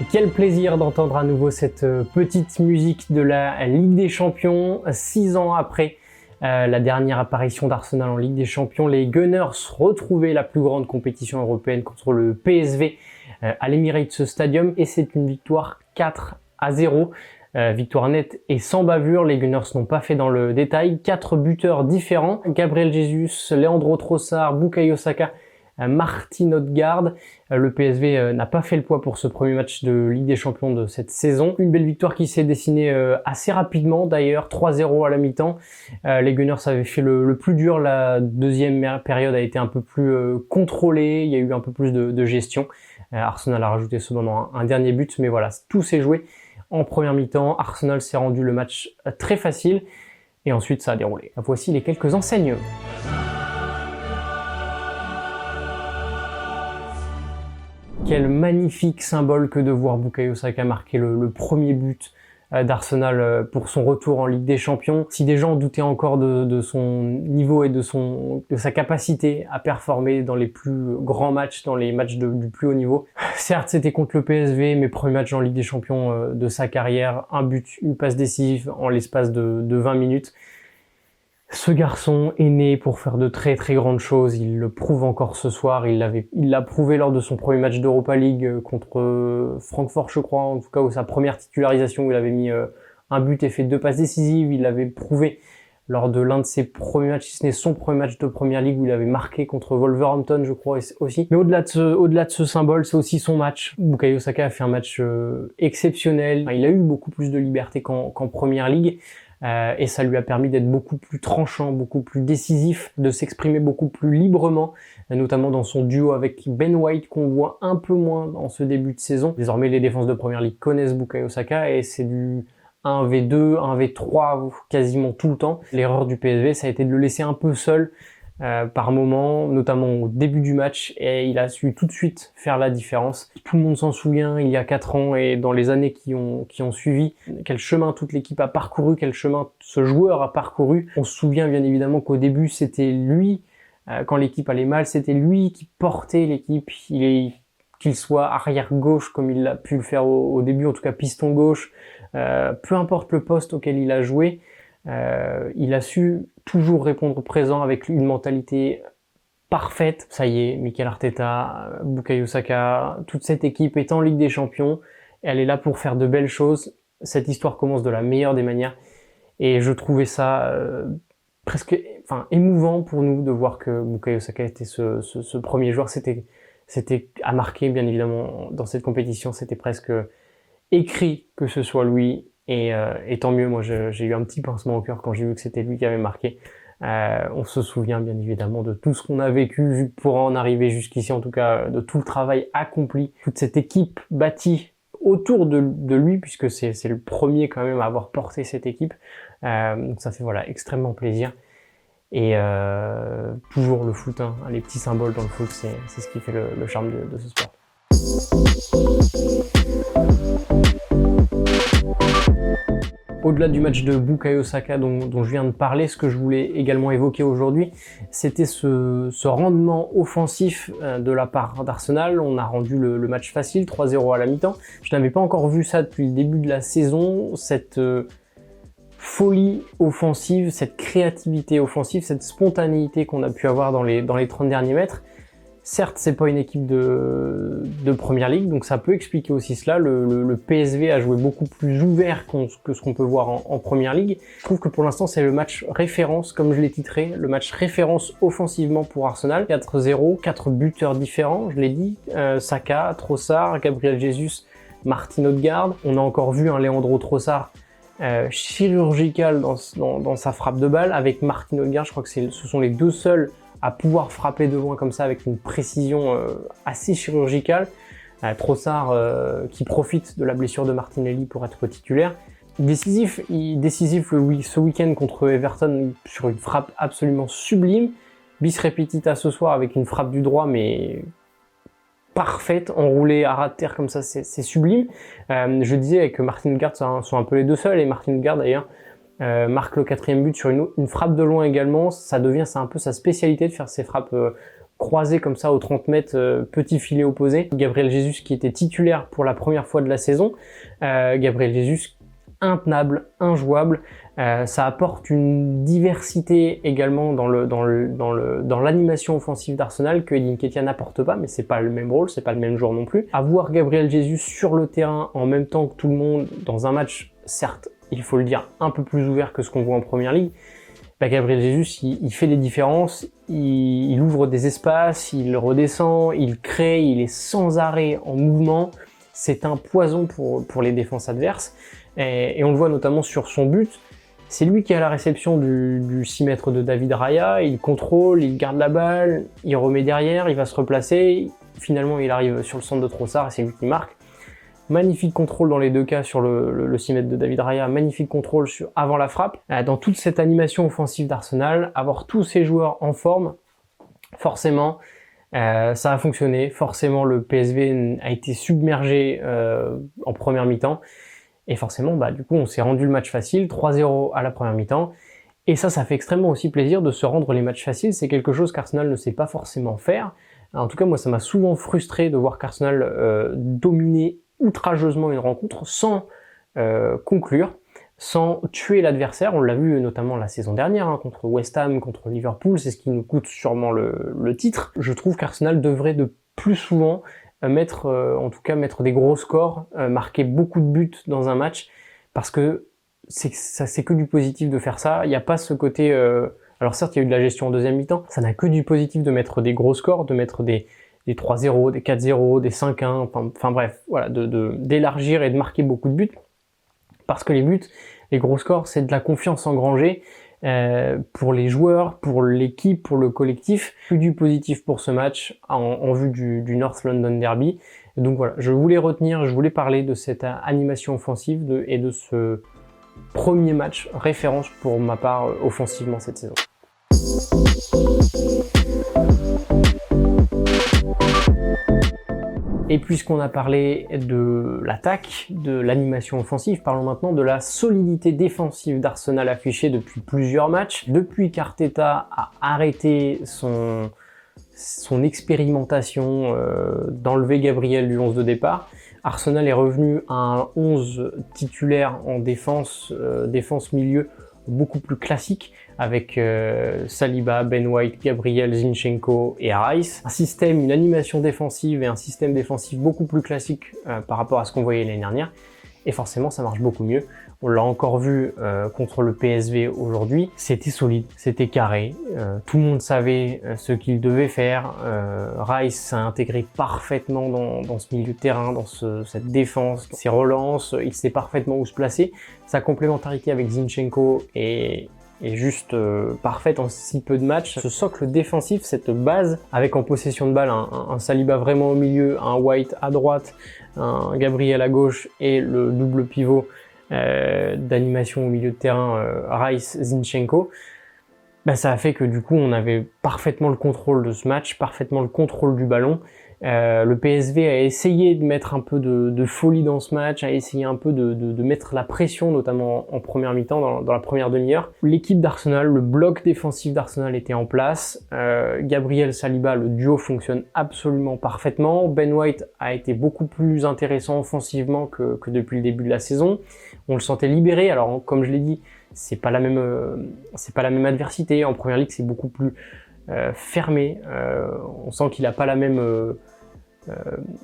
Quel plaisir d'entendre à nouveau cette petite musique de la Ligue des Champions. 6 ans après la dernière apparition d'Arsenal en Ligue des Champions, les Gunners retrouvaient la plus grande compétition européenne contre le PSV à l'Emirates Stadium et c'est une victoire 4-0. Victoire nette et sans bavure, les Gunners n'ont pas fait dans le détail. 4 buteurs différents, Gabriel Jesus, Leandro Trossard, Bukayo Saka, Martin Odegaard. Le PSV n'a pas fait le poids pour ce premier match de Ligue des Champions de cette saison. Une belle victoire qui s'est dessinée assez rapidement d'ailleurs, 3-0 à la mi-temps. Les Gunners avaient fait le plus dur, la deuxième période a été un peu plus contrôlée, il y a eu un peu plus de gestion. Arsenal a rajouté cependant un dernier but, mais voilà, tout s'est joué en première mi-temps. Arsenal s'est rendu le match très facile et ensuite ça a déroulé. Voici les quelques enseignements. Quel magnifique symbole que de voir Bukayo Saka marquer le premier but d'Arsenal pour son retour en Ligue des Champions. Si des gens doutaient encore de son niveau et de sa capacité à performer dans les plus grands matchs, dans les matchs du plus haut niveau, certes c'était contre le PSV, mais premier match en Ligue des Champions de sa carrière, un but, une passe décisive en l'espace de 20 minutes. Ce garçon est né pour faire de très très grandes choses, il le prouve encore ce soir, il l'a prouvé lors de son premier match d'Europa League contre Francfort je crois, en tout cas où sa première titularisation où il avait mis un but et fait 2 passes décisives, il l'avait prouvé lors de l'un de ses premiers matchs, si ce n'est son premier match de Première Ligue où il avait marqué contre Wolverhampton je crois aussi. Mais au-delà de ce symbole, c'est aussi son match. Bukayo Saka a fait un match exceptionnel, il a eu beaucoup plus de liberté qu'en Première Ligue. Et ça lui a permis d'être beaucoup plus tranchant, beaucoup plus décisif, de s'exprimer beaucoup plus librement, notamment dans son duo avec Ben White qu'on voit un peu moins dans ce début de saison. Désormais, les défenses de Première Ligue connaissent Bukayo Saka et c'est du 1v2, 1v3 quasiment tout le temps. L'erreur du PSV, ça a été de le laisser un peu seul par moment, notamment au début du match, et il a su tout de suite faire la différence. Tout le monde s'en souvient, il y a 4 ans et dans les années qui ont suivi, quel chemin toute l'équipe a parcouru, quel chemin ce joueur a parcouru. On se souvient bien évidemment qu'au début c'était lui, quand l'équipe allait mal, c'était lui qui portait l'équipe, qu'il soit arrière gauche comme il a pu le faire au début, en tout cas piston gauche, peu importe le poste auquel il a joué, il a su toujours répondre présent avec une mentalité parfaite. Ça y est, Mikel Arteta, Bukayo Saka, toute cette équipe est en Ligue des Champions. Elle est là pour faire de belles choses. Cette histoire commence de la meilleure des manières. Et je trouvais ça émouvant pour nous de voir que Bukayo Saka était ce premier joueur. C'était à marquer, bien évidemment, dans cette compétition. C'était presque écrit que ce soit lui. Et tant mieux, moi j'ai eu un petit pincement au cœur quand j'ai vu que c'était lui qui avait marqué. On se souvient bien évidemment de tout ce qu'on a vécu pour en arriver jusqu'ici, en tout cas de tout le travail accompli, toute cette équipe bâtie autour de lui, puisque c'est le premier quand même à avoir porté cette équipe. Donc ça fait voilà extrêmement plaisir. Et toujours le foot, hein, les petits symboles dans le foot, c'est ce qui fait le charme de ce sport. Au-delà du match de Bukayo Saka dont je viens de parler, ce que je voulais également évoquer aujourd'hui, c'était ce rendement offensif de la part d'Arsenal. On a rendu le match facile, 3-0 à la mi-temps. Je n'avais pas encore vu ça depuis le début de la saison, cette folie offensive, cette créativité offensive, cette spontanéité qu'on a pu avoir dans les 30 derniers mètres. Certes, c'est pas une équipe de Première Ligue, donc ça peut expliquer aussi cela. Le PSV a joué beaucoup plus ouvert que ce qu'on peut voir en Première Ligue. Je trouve que pour l'instant, c'est le match référence, comme je l'ai titré, le match référence offensivement pour Arsenal. 4-0, 4 buteurs différents, je l'ai dit. Saka, Trossard, Gabriel Jesus, Martin Odegaard. On a encore vu un Leandro Trossard chirurgical dans sa frappe de balle. Avec Martin Odegaard, je crois que ce sont les deux seuls à pouvoir frapper de loin comme ça avec une précision assez chirurgicale. Trossard qui profite de la blessure de Martinelli pour être titulaire. Décisif ce week-end contre Everton sur une frappe absolument sublime. Bis repetita ce soir avec une frappe du droit mais parfaite, enroulée à ras de terre comme ça, c'est sublime. Je disais que Martin Odegaard sont un peu les deux seuls, et Martin Odegaard d'ailleurs marque le 4e but sur une frappe de loin également. C'est un peu sa spécialité de faire ces frappes croisé comme ça aux 30 mètres, petit filet opposé. Gabriel Jesus qui était titulaire pour la première fois de la saison. Gabriel Jesus intenable, injouable. Ça apporte une diversité également dans l'animation offensive d'Arsenal que Eddie Nketiah n'apporte pas, mais c'est pas le même rôle, c'est pas le même joueur non plus. Avoir Gabriel Jesus sur le terrain en même temps que tout le monde dans un match, certes, il faut le dire, un peu plus ouvert que ce qu'on voit en Première Ligue, Gabriel Jesus, il fait des différences, il ouvre des espaces, il redescend, il crée, il est sans arrêt en mouvement. C'est un poison pour les défenses adverses. Et on le voit notamment sur son but. C'est lui qui a la réception du 6 mètres de David Raya, il contrôle, il garde la balle, il remet derrière, il va se replacer. Finalement, il arrive sur le centre de Trossard et c'est lui qui marque. Magnifique contrôle dans les deux cas sur le 6 mètres de David Raya, magnifique contrôle avant la frappe. Dans toute cette animation offensive d'Arsenal, avoir tous ces joueurs en forme, forcément, ça a fonctionné. Forcément, le PSV a été submergé en première mi-temps. Et forcément, du coup, on s'est rendu le match facile, 3-0 à la première mi-temps. Et ça fait extrêmement aussi plaisir de se rendre les matchs faciles. C'est quelque chose qu'Arsenal ne sait pas forcément faire. En tout cas, moi, ça m'a souvent frustré de voir qu'Arsenal dominer outrageusement une rencontre sans conclure, sans tuer l'adversaire. On l'a vu notamment la saison dernière, contre West Ham, contre Liverpool. C'est ce qui nous coûte sûrement le titre. Je trouve qu'Arsenal devrait de plus souvent mettre des gros scores, marquer beaucoup de buts dans un match, parce que c'est que du positif de faire ça. Il n'y a pas ce côté... alors certes, il y a eu de la gestion en deuxième mi-temps, ça n'a que du positif de mettre des gros scores, de mettre des 3-0, des 4-0, des 5-1, enfin bref, voilà, d'élargir et de marquer beaucoup de buts, parce que les buts, les gros scores, c'est de la confiance engrangée, pour les joueurs, pour l'équipe, pour le collectif, plus du positif pour ce match en vue du North London Derby. Donc voilà, je voulais parler de cette animation offensive et de ce premier match référence pour ma part offensivement cette saison. Et puisqu'on a parlé de l'attaque, de l'animation offensive, parlons maintenant de la solidité défensive d'Arsenal affichée depuis plusieurs matchs. Depuis qu'Arteta a arrêté son expérimentation d'enlever Gabriel du 11 de départ, Arsenal est revenu à un 11 titulaire en défense milieu beaucoup plus classique, avec Saliba, Ben White, Gabriel, Zinchenko et Rice. Un système, une animation défensive et un système défensif beaucoup plus classique par rapport à ce qu'on voyait l'année dernière. Et forcément, ça marche beaucoup mieux. On l'a encore vu contre le PSV aujourd'hui. C'était solide, c'était carré. Tout le monde savait ce qu'il devait faire. Rice s'est intégré parfaitement dans ce milieu de terrain, dans cette défense, ses relances. Il sait parfaitement où se placer. Sa complémentarité avec Zinchenko est juste parfaite en si peu de matchs. Ce socle défensif, cette base, avec en possession de balle un Saliba vraiment au milieu, un White à droite, un Gabriel à gauche et le double pivot d'animation au milieu de terrain Rice-Zinchenko, ça a fait que du coup on avait parfaitement le contrôle de ce match, parfaitement le contrôle du ballon. Le PSV a essayé de mettre un peu de folie dans ce match, a essayé un peu de mettre la pression, notamment en première mi-temps, dans la première demi-heure. L'équipe d'Arsenal, le bloc défensif d'Arsenal était en place. Gabriel Saliba, le duo fonctionne absolument parfaitement. Ben White a été beaucoup plus intéressant offensivement que depuis le début de la saison. On le sentait libéré. Alors comme je l'ai dit, c'est pas la même adversité. En première ligue, c'est beaucoup plus fermé. On sent qu'il n'a pas la même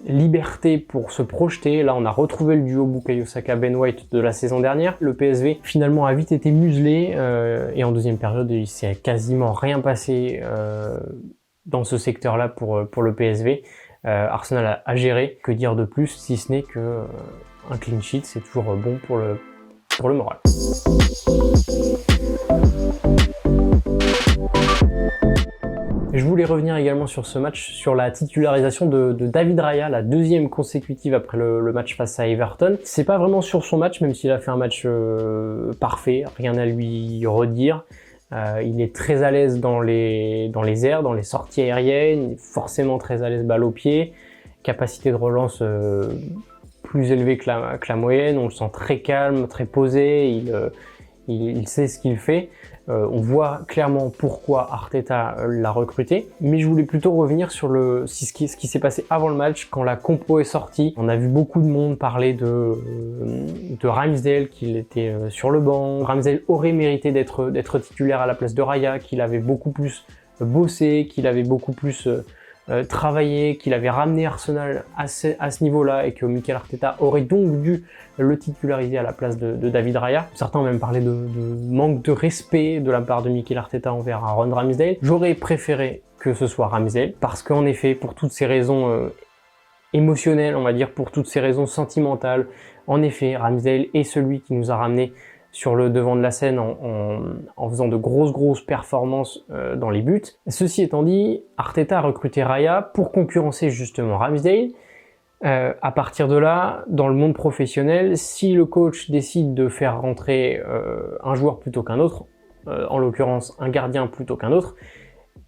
liberté pour se projeter. Là, on a retrouvé le duo Bukayo Saka Ben White de la saison dernière. Le PSV finalement a vite été muselé et en deuxième période, il s'est quasiment rien passé dans ce secteur-là pour le PSV. Arsenal a géré. Que dire de plus si ce n'est que un clean sheet, c'est toujours bon pour le moral. Je voulais revenir également sur ce match, sur la titularisation de David Raya, la deuxième consécutive après le match face à Everton. C'est pas vraiment sur son match, même s'il a fait un match parfait, rien à lui redire. Il est très à l'aise dans les airs, dans les sorties aériennes, il est forcément très à l'aise balle au pied, capacité de relance plus élevée que la moyenne, on le sent très calme, très posé, il sait ce qu'il fait. On voit clairement pourquoi Arteta l'a recruté. Mais je voulais plutôt revenir sur ce qui s'est passé avant le match, quand la compo est sortie. On a vu beaucoup de monde parler de Ramsdale, qu'il était sur le banc. Ramsdale aurait mérité d'être titulaire à la place de Raya, qu'il avait beaucoup plus bossé, qu'il avait beaucoup plus travaillé, qu'il avait ramené Arsenal à ce niveau-là et que Mikel Arteta aurait donc dû le titulariser à la place de David Raya. Certains ont même parlé de manque de respect de la part de Mikel Arteta envers Aaron Ramsdale. J'aurais préféré que ce soit Ramsdale parce qu'en effet, pour toutes ces raisons émotionnelles, on va dire, pour toutes ces raisons sentimentales, en effet, Ramsdale est celui qui nous a ramené sur le devant de la scène en faisant de grosses performances dans les buts. Ceci étant dit, Arteta a recruté Raya pour concurrencer justement Ramsdale. À partir de là, dans le monde professionnel, si le coach décide de faire rentrer un joueur plutôt qu'un autre, en l'occurrence un gardien plutôt qu'un autre,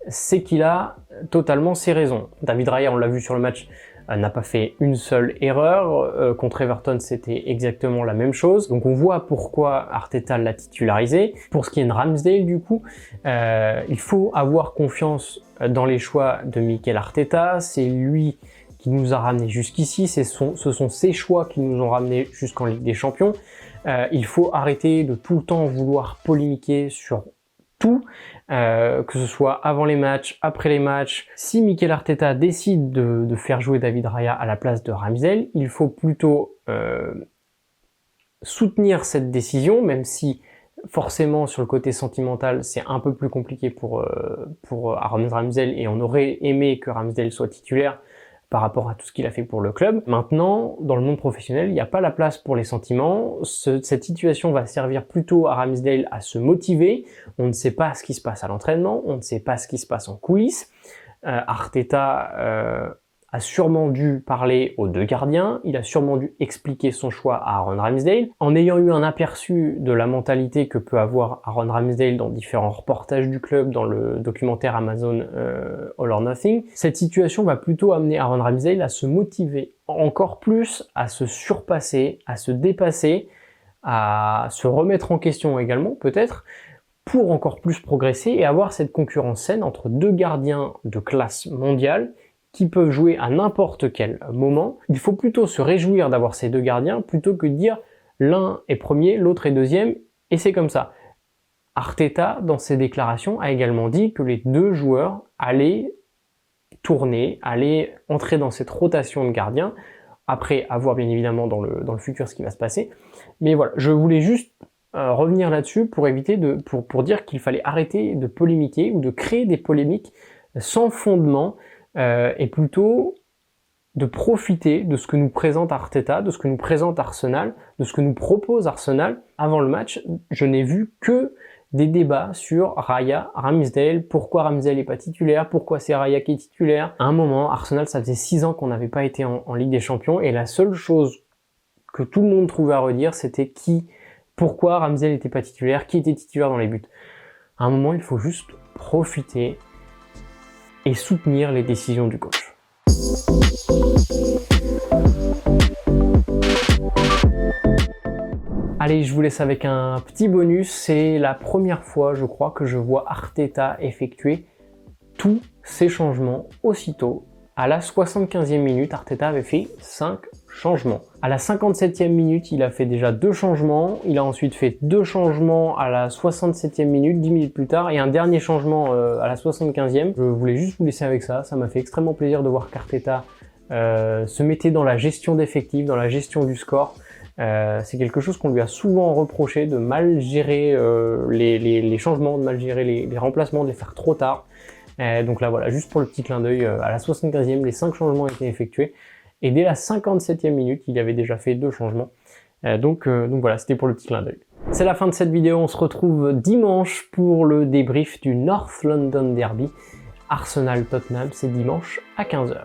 c'est qu'il a totalement ses raisons. David Raya, on l'a vu sur le match, n'a pas fait une seule erreur. Contre Everton, c'était exactement la même chose. Donc on voit pourquoi Arteta l'a titularisé. Pour ce qui est de Ramsdale, du coup, il faut avoir confiance dans les choix de Mikel Arteta. C'est lui qui nous a ramenés jusqu'ici. Ce sont ses choix qui nous ont ramenés jusqu'en Ligue des Champions. Il faut arrêter de tout le temps vouloir polémiquer sur tout, que ce soit avant les matchs, après les matchs. Si Mikel Arteta décide de faire jouer David Raya à la place de Ramsdale, il faut plutôt soutenir cette décision, même si forcément sur le côté sentimental c'est un peu plus compliqué pour Aaron Ramsdale et on aurait aimé que Ramsdale soit titulaire par rapport à tout ce qu'il a fait pour le club. Maintenant, dans le monde professionnel, il n'y a pas la place pour les sentiments. Cette situation va servir plutôt à Ramsdale à se motiver. On ne sait pas ce qui se passe à l'entraînement, on ne sait pas ce qui se passe en coulisses. Arteta a sûrement dû parler aux deux gardiens, il a sûrement dû expliquer son choix à Aaron Ramsdale. En ayant eu un aperçu de la mentalité que peut avoir Aaron Ramsdale dans différents reportages du club, dans le documentaire Amazon All or Nothing, cette situation va plutôt amener Aaron Ramsdale à se motiver encore plus, à se surpasser, à se dépasser, à se remettre en question également peut-être, pour encore plus progresser et avoir cette concurrence saine entre deux gardiens de classe mondiale qui peuvent jouer à n'importe quel moment. Il faut plutôt se réjouir d'avoir ces deux gardiens plutôt que de dire l'un est premier, l'autre est deuxième, et c'est comme ça. Arteta, dans ses déclarations, a également dit que les deux joueurs allaient tourner, allaient entrer dans cette rotation de gardiens, après avoir bien évidemment dans le futur ce qui va se passer. Mais voilà, je voulais juste revenir là-dessus pour éviter pour dire qu'il fallait arrêter de polémiquer ou de créer des polémiques sans fondement, et plutôt de profiter de ce que nous présente Arteta, de ce que nous présente Arsenal, de ce que nous propose Arsenal. Avant le match, je n'ai vu que des débats sur Raya, Ramsdale, pourquoi Ramsdale n'est pas titulaire, pourquoi c'est Raya qui est titulaire. À un moment, Arsenal, ça faisait 6 ans qu'on n'avait pas été en Ligue des Champions, et la seule chose que tout le monde trouvait à redire, c'était pourquoi Ramsdale n'était pas titulaire, qui était titulaire dans les buts. À un moment, il faut juste profiter et soutenir les décisions du coach. Allez, je vous laisse avec un petit bonus. C'est la première fois, je crois, que je vois Arteta effectuer tous ces changements aussitôt. À la 75e minute, Arteta avait fait 5 changements. À la 57e minute, il a fait déjà 2 changements. Il a ensuite fait 2 changements à la 67e minute, 10 minutes plus tard, et un dernier changement à la 75e. Je voulais juste vous laisser avec ça. Ça m'a fait extrêmement plaisir de voir qu'Arteta se mettait dans la gestion d'effectifs, dans la gestion du score. C'est quelque chose qu'on lui a souvent reproché, de mal gérer les changements, de mal gérer les remplacements, de les faire trop tard. Donc là voilà, juste pour le petit clin d'œil, à la 75e, les 5 changements étaient effectués. Et dès la 57e minute, il avait déjà fait 2 changements. Donc voilà, c'était pour le petit clin d'œil. C'est la fin de cette vidéo, on se retrouve dimanche pour le débrief du North London Derby. Arsenal-Tottenham, c'est dimanche à 15h.